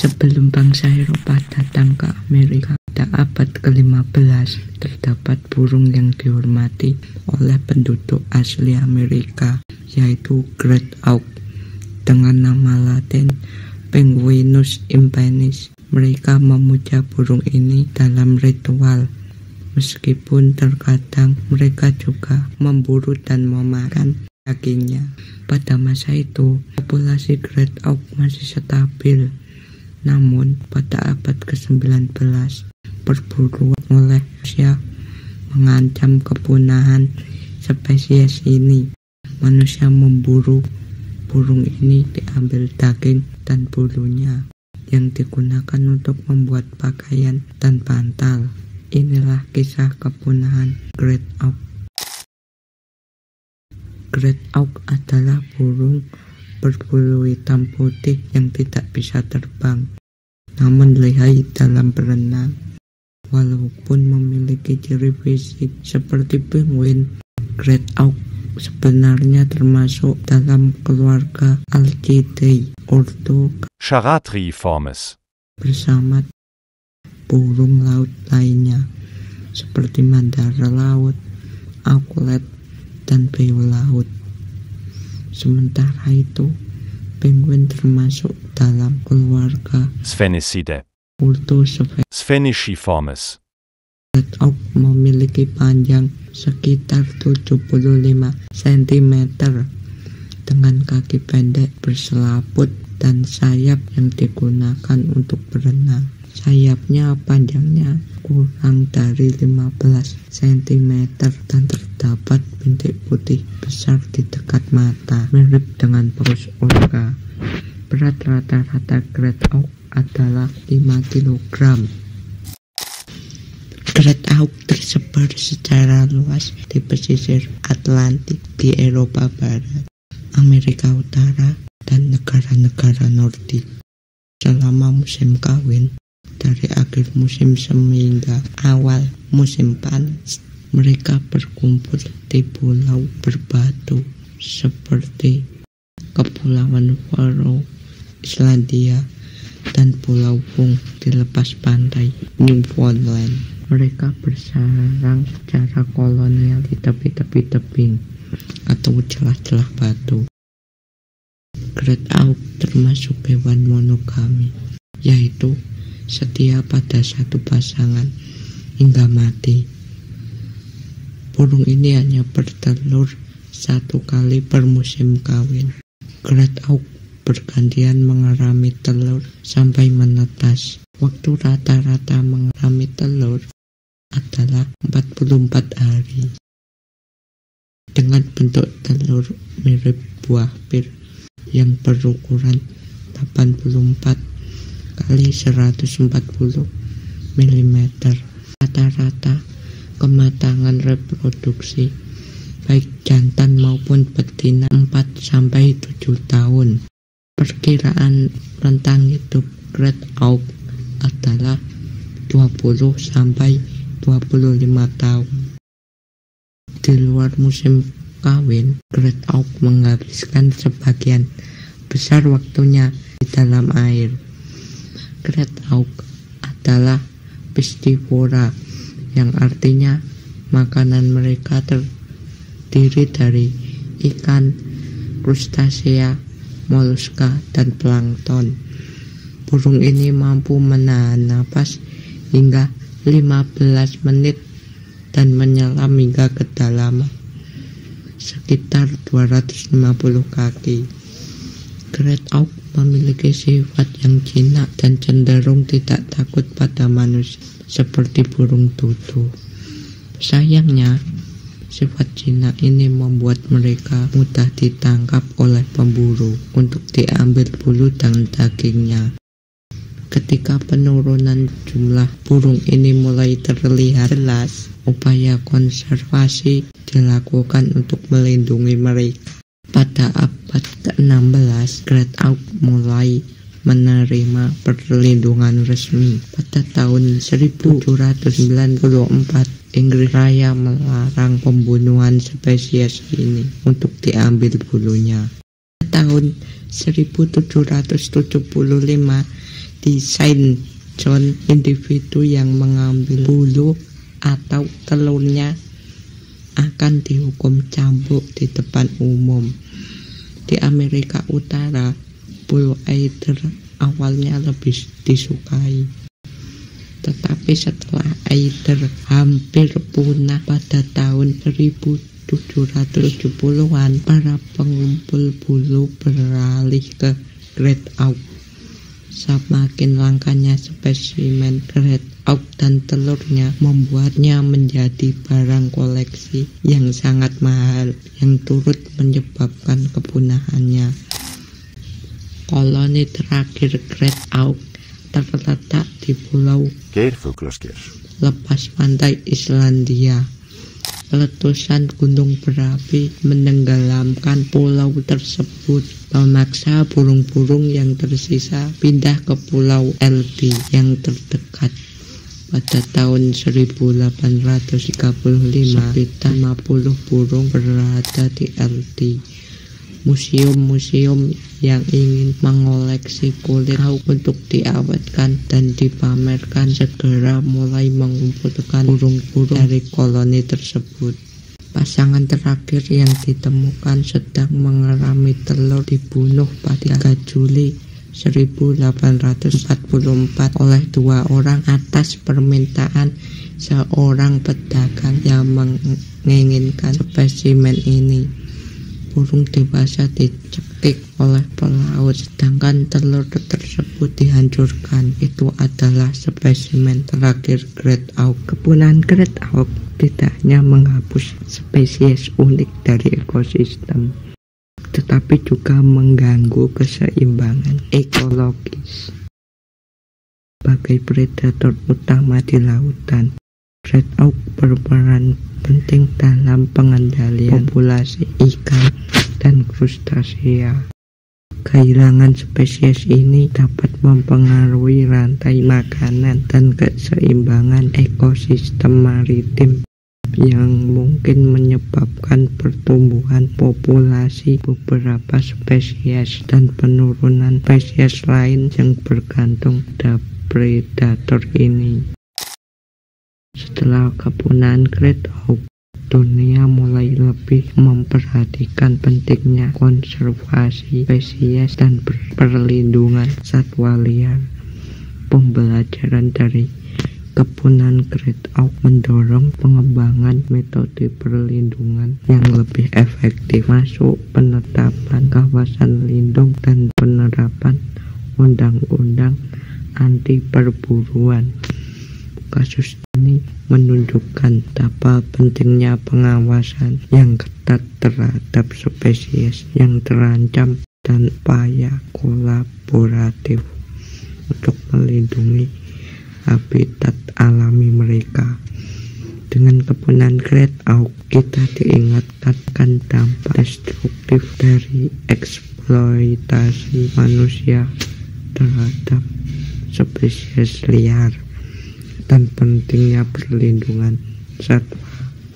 Sebelum bangsa Eropa datang ke Amerika pada abad ke-15, terdapat burung yang dihormati oleh penduduk asli Amerika, yaitu Great Auk dengan nama Latin Penguinus impenis. Mereka memuja burung ini dalam ritual, meskipun terkadang mereka juga memburu dan memakan dagingnya. Pada masa itu, populasi Great Auk masih stabil. Namun, pada abad ke-19, perburuan oleh manusia mengancam kepunahan spesies ini. Manusia memburu burung ini, diambil daging dan bulunya yang digunakan untuk membuat pakaian dan bantal. Inilah kisah kepunahan Great Auk. Great Auk adalah burung berbulu hitam putih yang tidak bisa terbang, namun lihai dalam berenang. Walaupun memiliki ciri fisik seperti penguin, Great Auk sebenarnya termasuk dalam keluarga Alcidae ordo Charatriformes bersama burung laut lainnya seperti mandara laut, auklet, dan beo laut. Sementara itu, penguin termasuk dalam keluarga Sphenicidae Spheniciformes. Great Auk memiliki panjang sekitar 75 cm dengan kaki pendek berselaput dan sayap yang digunakan untuk berenang. Sayapnya panjangnya kurang dari 15 cm dan terdapat bintik putih besar di dekat mata, mirip dengan paus orca. Berat rata-rata Great Auk adalah 5 kg. Great Auk tersebar secara luas di pesisir Atlantik di Eropa Barat, Amerika Utara, dan negara-negara Nordik. Selama musim kawin, dari akhir musim semi hingga awal musim panas, mereka berkumpul di pulau berbatu seperti Kepulauan Faroe, Islandia, dan Pulau Wung di lepas pantai Newfoundland. Mereka bersarang secara kolonial di tepi-tepi tebing atau celah-celah batu. Great Auk termasuk hewan monogami, yaitu setia pada satu pasangan hingga mati. Burung ini hanya bertelur 1 kali per musim kawin. Great Auk bergantian mengerami telur sampai menetas. Waktu rata-rata mengerami telur adalah 44 hari. Dengan bentuk telur mirip buah pir yang berukuran 84 kali 140 mm. Rata-rata kematangan reproduksi baik jantan maupun betina 4-7 tahun. Perkiraan rentang hidup Great Auk adalah 20-25 tahun. Di luar musim kawin, Great Auk menghabiskan sebagian besar waktunya di dalam air. Great Auk adalah piscivora, yang artinya makanan mereka terdiri dari ikan, krustasea, moluska, dan plankton. Burung ini mampu menahan napas hingga 15 menit dan menyelam hingga kedalaman sekitar 250 kaki. Great Auk memiliki sifat yang jinak dan cenderung tidak takut pada manusia seperti burung tutul. Sayangnya, sifat jinak ini membuat mereka mudah ditangkap oleh pemburu untuk diambil bulu dan dagingnya. Ketika penurunan jumlah burung ini mulai terlihat jelas, upaya konservasi dilakukan untuk melindungi mereka. Pada abad ke-16, Great Auk mulai menerima perlindungan resmi. Pada tahun 1794, Inggris Raya melarang pembunuhan spesies ini untuk diambil bulunya. Pada tahun 1775, di Saint John, individu yang mengambil bulu atau telurnya akan dihukum cambuk di depan umum. Di Amerika Utara, bull eider awalnya lebih disukai, tetapi setelah eider hampir punah pada tahun 1770-an, para pengumpul bulu beralih ke Great Auk. Semakin langkanya spesimen Great Auk dan telurnya membuatnya menjadi barang koleksi yang sangat mahal, yang turut menyebabkan kepunahannya. Koloni terakhir Great Auk terletak di pulau lepas pantai Islandia. Letusan gunung berapi menenggelamkan pulau tersebut, memaksa burung-burung yang tersisa pindah ke pulau LD yang terdekat. Pada tahun 1835, sekitar 50 burung berada di LD. Museum-museum yang ingin mengoleksi kulit auk untuk diawetkan dan dipamerkan segera mulai mengumpulkan burung-burung dari koloni tersebut. Pasangan terakhir yang ditemukan sedang mengerami telur dibunuh pada 3 Juli 1844 oleh 2 orang atas permintaan seorang pedagang yang menginginkan spesimen ini. Burung dewasa dicekik oleh pelaut, sedangkan telur tersebut dihancurkan. Itu adalah spesimen terakhir Great Auk. Kepunahan Great Auk tidak hanya menghapus spesies unik dari ekosistem, tetapi juga mengganggu keseimbangan ekologis. Sebagai predator utama di lautan, Great Auk berperan penting dalam pengendalian populasi ikan dan krustasea. Kehilangan spesies ini dapat mempengaruhi rantai makanan dan keseimbangan ekosistem maritim, yang mungkin menyebabkan pertumbuhan populasi beberapa spesies dan penurunan spesies lain yang bergantung pada predator ini. Setelah kepunahan Great Auk, dunia mulai lebih memperhatikan pentingnya konservasi spesies dan perlindungan satwa liar. Pembelajaran dari kepunahan Great Auk mendorong pengembangan metode perlindungan yang lebih efektif, masuk penetapan kawasan lindung dan penerapan undang-undang anti perburuan. Kasus ini menunjukkan betapa pentingnya pengawasan yang ketat terhadap spesies yang terancam dan upaya kolaboratif untuk melindungi habitat alami mereka. Dengan kepunahan Great Auk, kita diingatkan akan dampak destruktif dari eksploitasi manusia terhadap spesies liar dan pentingnya perlindungan satwa